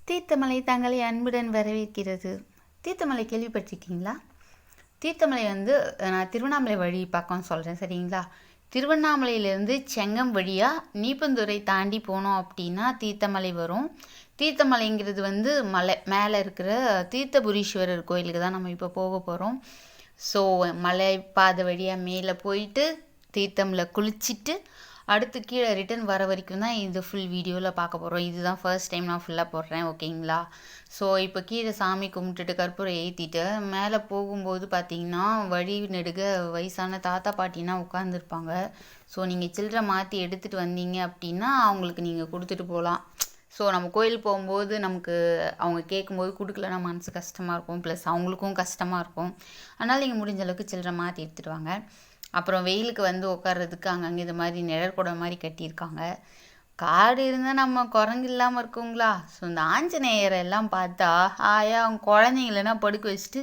தீர்த்தமலை தங்களை அன்புடன் வரவேற்கிறது. தீர்த்தமலை கேள்விப்பட்டிருக்கீங்களா? தீர்த்தமலை நான் திருவண்ணாமலை வழி பக்கம் சொல்கிறேன், சரிங்களா? திருவண்ணாமலையிலேருந்து செங்கம் வழியாக நீப்பந்துறை தாண்டி போனோம் அப்படின்னா தீர்த்தமலை வரும். தீர்த்தமலைங்கிறது மலை மேலே இருக்கிற தீர்த்தபுரீஸ்வரர் கோயிலுக்கு தான் நம்ம இப்போ போக போகிறோம். ஸோ மலை பாதை வழியாக மேலே போயிட்டு தீர்த்தம்ல குளிச்சுட்டு அடுத்து கீழே ரிட்டன் வர வரைக்கும் தான் இது ஃபுல் வீடியோவில் பார்க்க போகிறோம். இதுதான் ஃபர்ஸ்ட் டைம் நான் ஃபுல்லாக போடுறேன், ஓகேங்களா? ஸோ இப்போ கீழே சாமி கும்பிட்டுட்டு கற்பூரம் ஏற்றிட்டு மேலே போகும்போது பார்த்தீங்கன்னா வழி நெடுக வயசான தாத்தா பாட்டினா உட்காந்துருப்பாங்க. ஸோ நீங்கள் சில்லறை மாற்றி எடுத்துகிட்டு வந்தீங்க அப்படின்னா அவங்களுக்கு நீங்கள் கொடுத்துட்டு போகலாம். ஸோ நம்ம கோயில் போகும்போது நமக்கு அவங்க கேட்கும்போது கொடுக்கலன்னா மனசு கஷ்டமாக இருக்கும், ப்ளஸ் அவங்களுக்கும் கஷ்டமாக இருக்கும். அதனால் நீங்கள் முடிஞ்ச அளவுக்கு சில்லறை மாற்றி எடுத்துகிட்டு வாங்க. அப்புறம் வெயிலுக்கு உட்கார்றதுக்கு அங்கங்கே இது மாதிரி நிழற்குடை மாதிரி கட்டியிருக்காங்க. காடு இருந்தால் நம்ம குரங்கு இல்லாமல் இருக்குங்களா? ஸோ இந்த ஆஞ்சநேயரை எல்லாம் பார்த்தா அவங்க குழந்தைங்களனா படுக்க வச்சுட்டு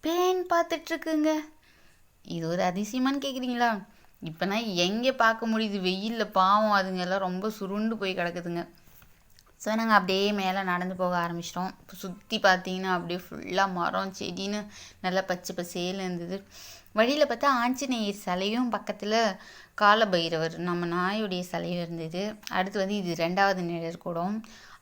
பேன் பார்த்துட்ருக்குங்க. இது ஒரு அதிசயமானு கேட்குறீங்களா? இப்போனா எங்கே பார்க்க முடியுது? வெயிலில் பாவம் அதுங்கெல்லாம் ரொம்ப சுருண்டு போய் கிடக்குதுங்க. ஸோ நாங்கள் அப்படியே மேலே நடந்து போக ஆரம்பிச்சிட்டோம். இப்போ சுற்றி பார்த்தீங்கன்னா அப்படியே ஃபுல்லாக மரம் செடின்னு நல்லா பச்சை பசேல்னு இருந்தது. வழியில் பார்த்தா ஆஞ்சநேயர் சிலையும் பக்கத்தில் காலபைரவர் நம்ம நாயுடைய சிலையும் இருந்தது. அடுத்து இது 2வது நிழற்குடம்.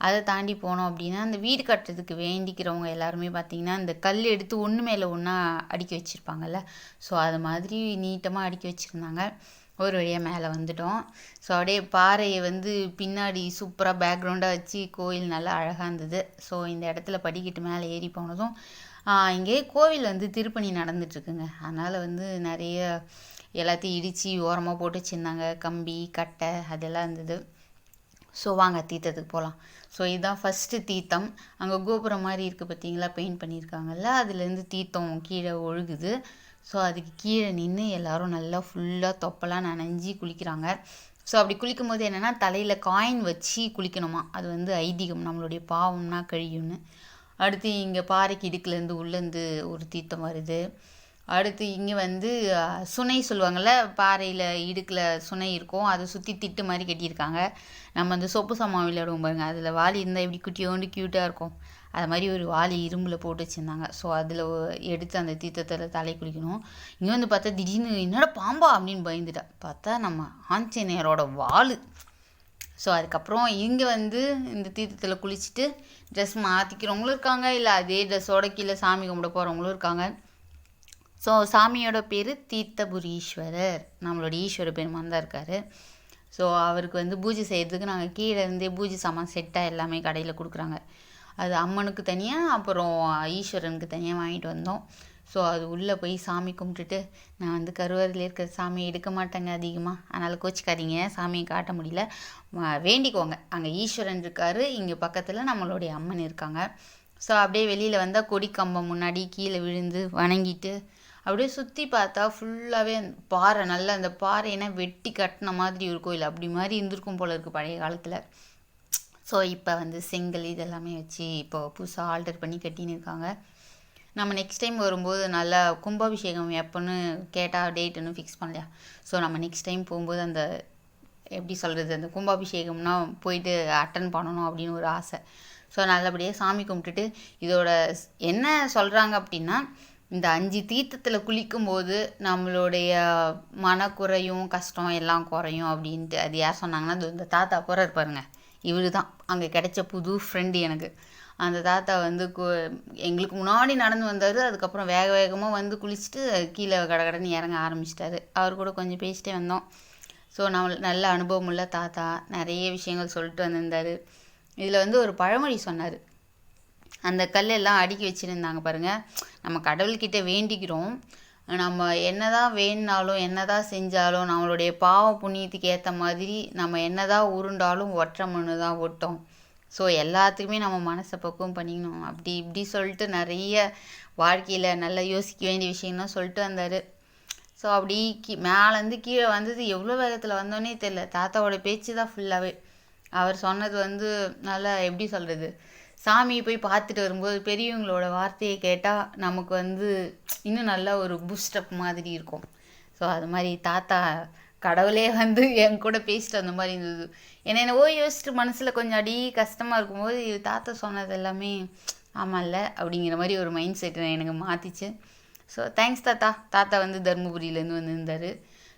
அதை தாண்டி போனோம் அப்படின்னா அந்த வீடு கட்டுறதுக்கு வேண்டிக்கிறவங்க எல்லாருமே பார்த்திங்கன்னா இந்த கல் எடுத்து ஒன்று மேலே ஒன்றா அடுக்கி வச்சுருப்பாங்கல்ல, ஸோ அது மாதிரி நீட்டமாக அடுக்கி வச்சுருந்தாங்க. ஒரு வழியாக மேலே வந்துட்டோம். ஸோ அப்படியே பாறையை பின்னாடி சூப்பராக பேக்ரவுண்டாக வச்சு கோயில் நல்லா அழகாக இருந்தது. ஸோ இந்த இடத்துல படிக்கட்டு மேலே ஏறி போனதும் இங்கே கோவில் திருப்பணி நடந்துட்டுருக்குங்க. அதனால் நிறைய எல்லாத்தையும் இடித்து ஓரமாக போட்டு வச்சுருந்தாங்க. கம்பி கட்டை அதெல்லாம் இருந்தது. ஸோ வாங்க தீர்த்தத்துக்கு போகலாம். ஸோ இதுதான் ஃபஸ்ட்டு தீர்த்தம். அங்கே கோபுரம் மாதிரி இருக்குது பார்த்தீங்களா, பெயிண்ட் பண்ணியிருக்காங்கல்ல, அதுலேருந்து தீர்த்தம் கீழே ஒழுகுது. ஸோ அதுக்கு கீழே நின்று எல்லோரும் நல்லா ஃபுல்லாக தொப்பெல்லாம் நனைஞ்சி குளிக்கிறாங்க. ஸோ அப்படி குளிக்கும் போது என்னென்னா தலையில் காயின் வச்சு குளிக்கணுமா, அது ஐதீகம், நம்மளுடைய பாவம்னா கழியும்னு. அடுத்து இங்கே பாறைக்கு இடுக்குலேருந்து உள்ளேருந்து ஒரு தீர்த்தம் வருது. அடுத்து இங்கே சுனை சொல்லுவாங்கள்ல, பாறையில் இடுக்கில் சுனை இருக்கும், அதை சுற்றி திட்டு மாதிரி கட்டியிருக்காங்க. நம்ம சொப்பு சாமான் விளையாடுவோம் பாருங்க, அதில் வாளி இருந்தால் எப்படி குட்டியோண்டு க்யூட்டாக இருக்கும், அது மாதிரி ஒரு வாளி இரும்பில் போட்டு வச்சுருந்தாங்க. ஸோ அதில் எடுத்து அந்த தீர்த்தத்தில் தலை குளிக்கணும். இங்கே பார்த்தா திடீர்னு என்னோட பாம்பா அப்படின்னு பயந்துட்டா. பார்த்தா நம்ம ஆஞ்சநேயரோட வாள். ஸோ அதுக்கப்புறம் இங்கே இந்த தீர்த்தத்தில் குளிச்சுட்டு ட்ரெஸ் மாற்றிக்கிறவங்களும் இருக்காங்க, இல்லை அதே ட்ரெஸ்ஸோட கீழே சாமி கும்பிட போகிறவங்களும் இருக்காங்க. ஸோ சாமியோட பேர் தீர்த்தபுரீஸ்வரர், நம்மளோட ஈஸ்வர பெருமான் தான் இருக்கார். ஸோ அவருக்கு பூஜை செய்கிறதுக்கு நாங்கள் கீழே இருந்தே பூஜை சாமான் செட்டாக எல்லாமே கடையில் கொடுக்குறாங்க. அது அம்மனுக்கு தனியாக, அப்புறம் ஈஸ்வரனுக்கு தனியாக வாங்கிட்டு வந்தோம். ஸோ அது உள்ளே போய் சாமி கும்பிட்டுட்டு, நான் கருவறையில் இருக்கிற சாமியை எடுக்க மாட்டேங்க அதிகமாக, அதனால் கோச்சிக்காதீங்க, சாமியை காட்ட முடியல, வேண்டிக்கோங்க. அங்கே ஈஸ்வரன் இருக்கார், இங்கே பக்கத்தில் நம்மளுடைய அம்மன் இருக்காங்க. ஸோ அப்படியே வெளியில் வந்தால் கொடி கம்பம் முன்னாடி கீழே விழுந்து வணங்கிட்டு அப்படியே சுற்றி பார்த்தா ஃபுல்லாகவே பாறை, நல்லா அந்த பாறையினா வெட்டி கட்டின மாதிரி ஒரு கோயில் அப்படி மாதிரி இருந்திருக்கும் போல இருக்குது பழைய காலத்தில். ஸோ இப்போ செங்கல் இதெல்லாமே வச்சு இப்போ புதுசாக ஆல்டர் பண்ணி கட்டின்னு இருக்காங்க. நம்ம நெக்ஸ்ட் டைம் வரும்போது நல்லா கும்பாபிஷேகம் எப்போன்னு கேட்டால் டேட் இன்னும் ஃபிக்ஸ் பண்ணலையா. ஸோ நம்ம நெக்ஸ்ட் டைம் போகும்போது அந்த எப்படி சொல்கிறது, அந்த கும்பாபிஷேகம்னா போயிட்டு அட்டன் பண்ணணும் அப்படின்னு ஒரு ஆசை. ஸோ நல்லபடியாக சாமி கும்பிட்டுட்டு, இதோட என்ன சொல்கிறாங்க அப்படின்னா, இந்த 5 தீர்த்தத்தில் குளிக்கும்போது நம்மளுடைய மனக்குறையும் கஷ்டம் எல்லாம் குறையும் அப்படின்ட்டு. அது யார் சொன்னாங்கன்னா இந்த தாத்தா போகிறார் பாருங்க, இவர் தான் அங்கே கிடைச்ச புது ஃப்ரெண்டு எனக்கு. அந்த தாத்தா எங்களுக்கு முன்னாடி நடந்து வந்தார், அதுக்கப்புறம் வேக வேகமாக குளிச்சுட்டு கீழே கடகடன்னு இறங்க ஆரம்பிச்சிட்டாரு. அவர் கூட கொஞ்சம் பேசிட்டே வந்தோம். ஸோ நல்ல அனுபவம் உள்ள தாத்தா, நிறைய விஷயங்கள் சொல்லிட்டு வந்திருந்தார். இதில் ஒரு பழமொழி சொன்னார். அந்த கல்லெல்லாம் அடுக்கி வச்சுருந்தாங்க பாருங்கள், நம்ம கடவுள்கிட்ட வேண்டிக்கிறோம், நம்ம என்னதான் வேணுனாலும் என்னதான் செஞ்சாலும் நம்மளுடைய பாவ புண்ணியத்துக்கு ஏற்ற மாதிரி நம்ம என்னதான் உருண்டாலும் ஒற்றை மண்ணு தான் ஒட்டும். ஸோ எல்லாத்துக்குமே நம்ம மனசை பக்குவம் பண்ணிக்கணும் அப்படி இப்படி சொல்லிட்டு நிறைய வாழ்க்கையில் நல்லா யோசிக்க வேண்டிய விஷயம்லாம் சொல்லிட்டு வந்தார். ஸோ அப்படி மேலேருந்து கீழே வந்தது எவ்வளோ வேகத்தில் வந்தோன்னே தெரியல. தாத்தாவோட பேச்சு தான் ஃபுல்லாகவே. அவர் சொன்னது நல்லா எப்படி சொல்கிறது, சாமியை போய் பார்த்துட்டு வரும்போது பெரியவங்களோட வார்த்தையை கேட்டால் நமக்கு இன்னும் நல்லா ஒரு பூஸ்டப் மாதிரி இருக்கும். ஸோ அது மாதிரி தாத்தா கடவுளே வந்து என் கூட பேசிட்டு அந்த மாதிரி இருந்தது. என்னென்னவோ யோசிச்சுட்டு மனசில் கொஞ்சம் அடி கஷ்டமாக இருக்கும்போது தாத்தா சொன்னது எல்லாமே ஆமாம்ல அப்படிங்கிற மாதிரி ஒரு மைண்ட் செட் எனக்கு மாற்றிச்சு. ஸோ தேங்க்ஸ் தாத்தா. தாத்தா வந்து தருமபுரியிலேருந்து வந்திருந்தார்.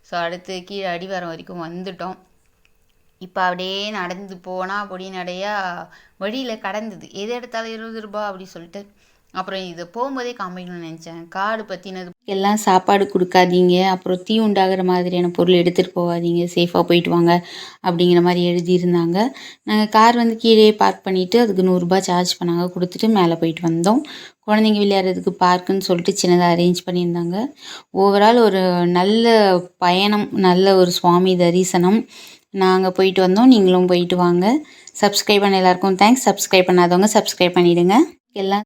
ஸோ அடுத்து கீழே அடிவாரம் வரைக்கும் வந்துட்டோம். இப்போ அப்படியே நடந்து போனால் பொடி நடையா வழியில் கடந்தது, எது எடுத்தாலும் 20 ரூபா அப்படி சொல்லிட்டு. அப்புறம் இது போகும்போதே காமிக்கணும்னு நினச்சேன். காடு பற்றினது எல்லாம் சாப்பாடு கொடுக்காதீங்க, அப்புறம் தீ உண்டாகிற மாதிரியான பொருள் எடுத்துகிட்டு போகாதீங்க, சேஃபாக போயிட்டு வாங்க அப்படிங்கிற மாதிரி எழுதியிருந்தாங்க. நாங்கள் கார் வந்து கீழே பார்க் பண்ணிவிட்டு அதுக்கு 100 ரூபா சார்ஜ் பண்ணாங்க, கொடுத்துட்டு மேலே போயிட்டு வந்தோம். குழந்தைங்க விளையாடுறதுக்கு பார்க்குன்னு சொல்லிட்டு சின்னதாக அரேஞ்ச் பண்ணியிருந்தாங்க. ஓவரால் ஒரு நல்ல பயணம், நல்ல ஒரு சுவாமி தரிசனம். நாங்கள் போயிட்டு வந்தோம், நீங்களும் போயிட்டு வாங்க. சப்ஸ்கிரைப் பண்ண எல்லாருக்கும் தேங்க்ஸ். சப்ஸ்கிரைப் பண்ணாதவங்க சப்ஸ்கிரைப் பண்ணிவிடுங்க. எல்லாம்